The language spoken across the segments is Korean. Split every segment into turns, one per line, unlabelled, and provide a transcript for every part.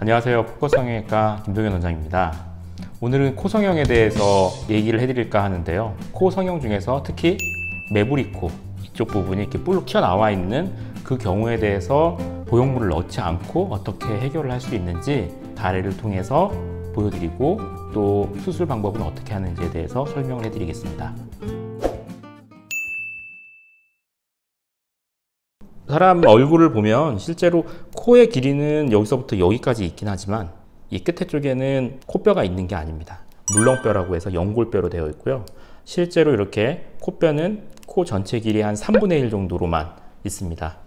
안녕하세요. 포커 성형외과 김동현 원장입니다. 오늘은 코 성형에 대해서 얘기를 해드릴까 하는데요. 코 성형 중에서 특히 매부리 코 이쪽 부분이 이렇게 볼록 튀어나와 있는 그 경우에 대해서 보형물을 넣지 않고 어떻게 해결을 할 수 있는지 사례를 통해서 보여드리고 또 수술 방법은 어떻게 하는지에 대해서 설명을 해드리겠습니다. 사람 얼굴을 보면 실제로 코의 길이는 여기서부터 여기까지 있긴 하지만 이 끝에 쪽에는 코뼈가 있는 게 아닙니다. 물렁뼈라고 해서 연골뼈로 되어 있고요. 실제로 이렇게 코뼈는 코 전체 길이 한 3분의 1 정도로만 있습니다.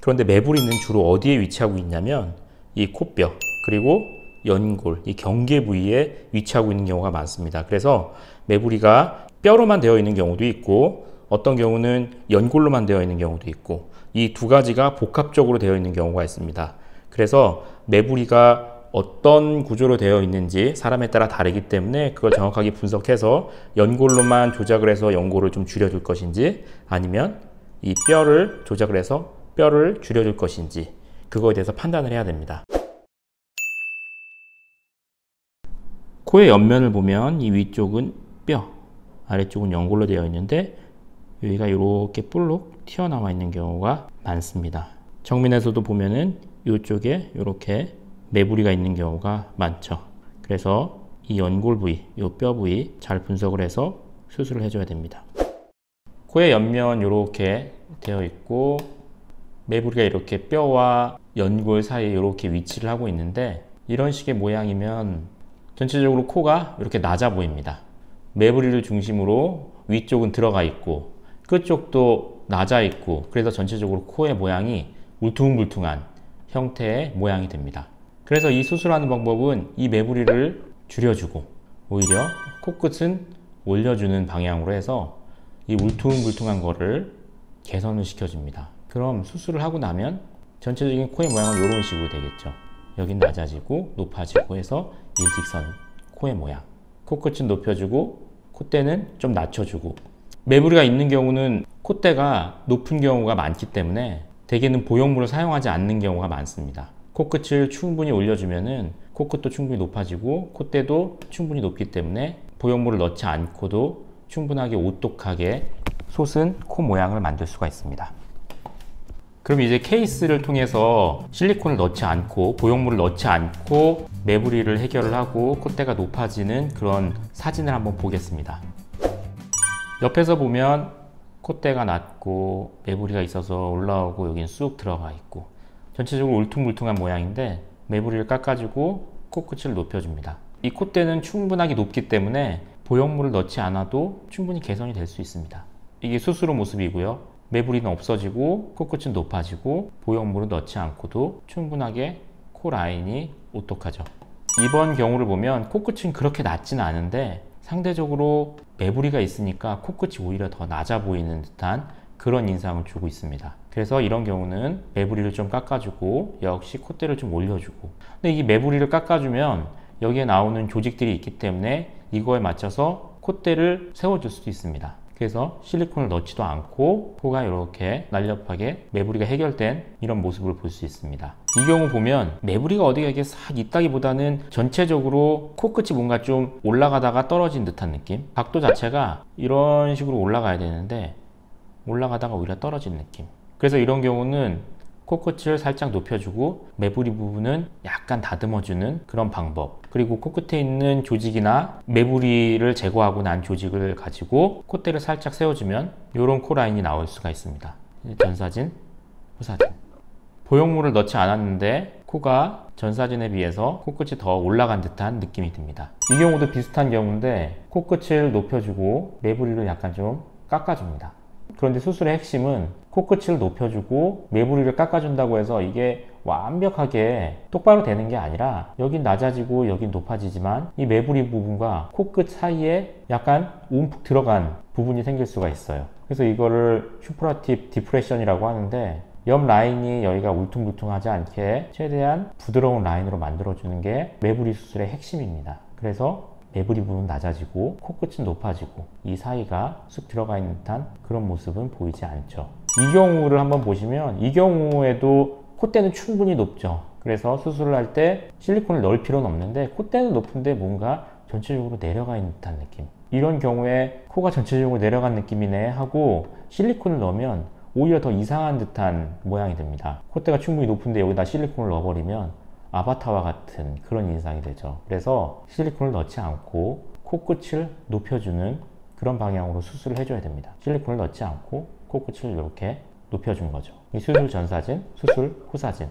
그런데 매부리는 주로 어디에 위치하고 있냐면 이 코뼈 그리고 연골, 이 경계 부위에 위치하고 있는 경우가 많습니다. 그래서 매부리가 뼈로만 되어 있는 경우도 있고 어떤 경우는 연골로만 되어 있는 경우도 있고 이 두 가지가 복합적으로 되어 있는 경우가 있습니다. 그래서 매부리가 어떤 구조로 되어 있는지 사람에 따라 다르기 때문에 그걸 정확하게 분석해서 연골로만 조작을 해서 연골을 좀 줄여줄 것인지 아니면 이 뼈를 조작을 해서 뼈를 줄여줄 것인지 그거에 대해서 판단을 해야 됩니다. 코의 옆면을 보면 이 위쪽은 뼈, 아래쪽은 연골로 되어 있는데 여기가 이렇게 볼록 튀어나와 있는 경우가 많습니다. 정면에서도 보면은 이쪽에 이렇게 매부리가 있는 경우가 많죠. 그래서 이 연골 부위, 이 뼈 부위 잘 분석을 해서 수술을 해줘야 됩니다. 코의 옆면 이렇게 되어 있고 매부리가 이렇게 뼈와 연골 사이에 이렇게 위치를 하고 있는데 이런 식의 모양이면 전체적으로 코가 이렇게 낮아 보입니다. 매부리를 중심으로 위쪽은 들어가 있고 끝쪽도 낮아 있고 그래서 전체적으로 코의 모양이 울퉁불퉁한 형태의 모양이 됩니다. 그래서 이 수술하는 방법은 이 매부리를 줄여주고 오히려 코끝은 올려주는 방향으로 해서 이 울퉁불퉁한 거를 개선을 시켜줍니다. 그럼 수술을 하고 나면 전체적인 코의 모양은 이런 식으로 되겠죠. 여긴 낮아지고 높아지고 해서 일직선 코의 모양. 코끝은 높여주고 콧대는 좀 낮춰주고 매부리가 있는 경우는 콧대가 높은 경우가 많기 때문에 대개는 보형물을 사용하지 않는 경우가 많습니다. 코끝을 충분히 올려주면은 코끝도 충분히 높아지고 콧대도 충분히 높기 때문에 보형물을 넣지 않고도 충분하게 오똑하게 솟은 코 모양을 만들 수가 있습니다. 그럼 이제 케이스를 통해서 실리콘을 넣지 않고 보형물을 넣지 않고 매부리를 해결을 하고 콧대가 높아지는 그런 사진을 한번 보겠습니다. 옆에서 보면 콧대가 낮고 매부리가 있어서 올라오고 여긴 쑥 들어가 있고 전체적으로 울퉁불퉁한 모양인데 매부리를 깎아주고 코끝을 높여줍니다. 이 콧대는 충분하게 높기 때문에 보형물을 넣지 않아도 충분히 개선이 될 수 있습니다. 이게 수술 후 모습이고요. 매부리는 없어지고 코끝은 높아지고 보형물을 넣지 않고도 충분하게 코 라인이 오똑하죠. 이번 경우를 보면 코끝은 그렇게 낮지는 않은데 상대적으로 매부리가 있으니까 코끝이 오히려 더 낮아 보이는 듯한 그런 인상을 주고 있습니다. 그래서 이런 경우는 매부리를 좀 깎아주고 역시 콧대를 좀 올려주고 근데 이 매부리를 깎아주면 여기에 나오는 조직들이 있기 때문에 이거에 맞춰서 콧대를 세워줄 수도 있습니다. 그래서 실리콘을 넣지도 않고 코가 이렇게 날렵하게 매부리가 해결된 이런 모습을 볼 수 있습니다. 이 경우 보면 매부리가 어디가 이게 싹 있다기보다는 전체적으로 코끝이 뭔가 좀 올라가다가 떨어진 듯한 느낌, 각도 자체가 이런 식으로 올라가야 되는데 올라가다가 오히려 떨어진 느낌. 그래서 이런 경우는 코끝을 살짝 높여주고 매부리 부분은 약간 다듬어주는 그런 방법, 그리고 코끝에 있는 조직이나 매부리를 제거하고 난 조직을 가지고 콧대를 살짝 세워주면 이런 코 라인이 나올 수가 있습니다. 전사진, 후사진. 보형물을 넣지 않았는데 코가 전사진에 비해서 코끝이 더 올라간 듯한 느낌이 듭니다. 이 경우도 비슷한 경우인데 코끝을 높여주고 매부리를 약간 좀 깎아줍니다. 그런데 수술의 핵심은 코끝을 높여주고 매부리를 깎아준다고 해서 이게 완벽하게 똑바로 되는 게 아니라 여긴 낮아지고 여긴 높아지지만 이 매부리 부분과 코끝 사이에 약간 움푹 들어간 부분이 생길 수가 있어요. 그래서 이거를 슈퍼라팁 디프레션이라고 하는데 옆 라인이 여기가 울퉁불퉁하지 않게 최대한 부드러운 라인으로 만들어주는 게 매부리 수술의 핵심입니다. 그래서 매부리 부분은 낮아지고 코끝은 높아지고 이 사이가 쑥 들어가 있는 듯한 그런 모습은 보이지 않죠. 이 경우를 한번 보시면 이 경우에도 콧대는 충분히 높죠. 그래서 수술을 할 때 실리콘을 넣을 필요는 없는데 콧대는 높은데 뭔가 전체적으로 내려가 있는 듯한 느낌, 이런 경우에 코가 전체적으로 내려간 느낌이네 하고 실리콘을 넣으면 오히려 더 이상한 듯한 모양이 됩니다. 콧대가 충분히 높은데 여기다 실리콘을 넣어버리면 아바타와 같은 그런 인상이 되죠. 그래서 실리콘을 넣지 않고 코끝을 높여주는 그런 방향으로 수술을 해줘야 됩니다. 실리콘을 넣지 않고 코끝을 이렇게 높여준 거죠. 이 수술 전 사진, 수술 후 사진.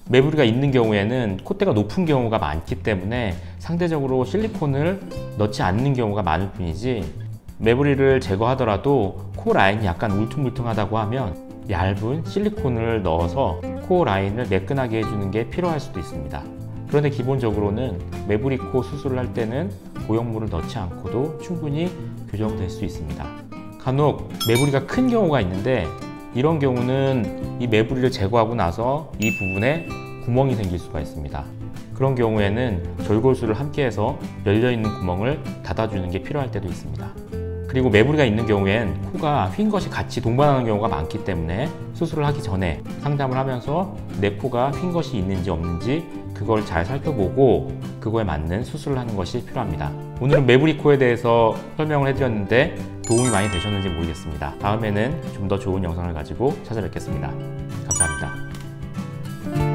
매부리가 있는 경우에는 콧대가 높은 경우가 많기 때문에 상대적으로 실리콘을 넣지 않는 경우가 많을 뿐이지, 매부리를 제거하더라도 코 라인이 약간 울퉁불퉁하다고 하면 얇은 실리콘을 넣어서 코 라인을 매끈하게 해주는 게 필요할 수도 있습니다. 그런데 기본적으로는 매부리 코 수술을 할 때는 고형물을 넣지 않고도 충분히 교정될 수 있습니다. 간혹 매부리가 큰 경우가 있는데 이런 경우는 이 매부리를 제거하고 나서 이 부분에 구멍이 생길 수가 있습니다. 그런 경우에는 절골술을 함께 해서 열려있는 구멍을 닫아주는 게 필요할 때도 있습니다. 그리고 매부리가 있는 경우엔 코가 휜 것이 같이 동반하는 경우가 많기 때문에 수술을 하기 전에 상담을 하면서 내 코가 휜 것이 있는지 없는지 그걸 잘 살펴보고 그거에 맞는 수술을 하는 것이 필요합니다. 오늘은 매부리 코에 대해서 설명을 해드렸는데 도움이 많이 되셨는지 모르겠습니다. 다음에는 좀 더 좋은 영상을 가지고 찾아뵙겠습니다. 감사합니다.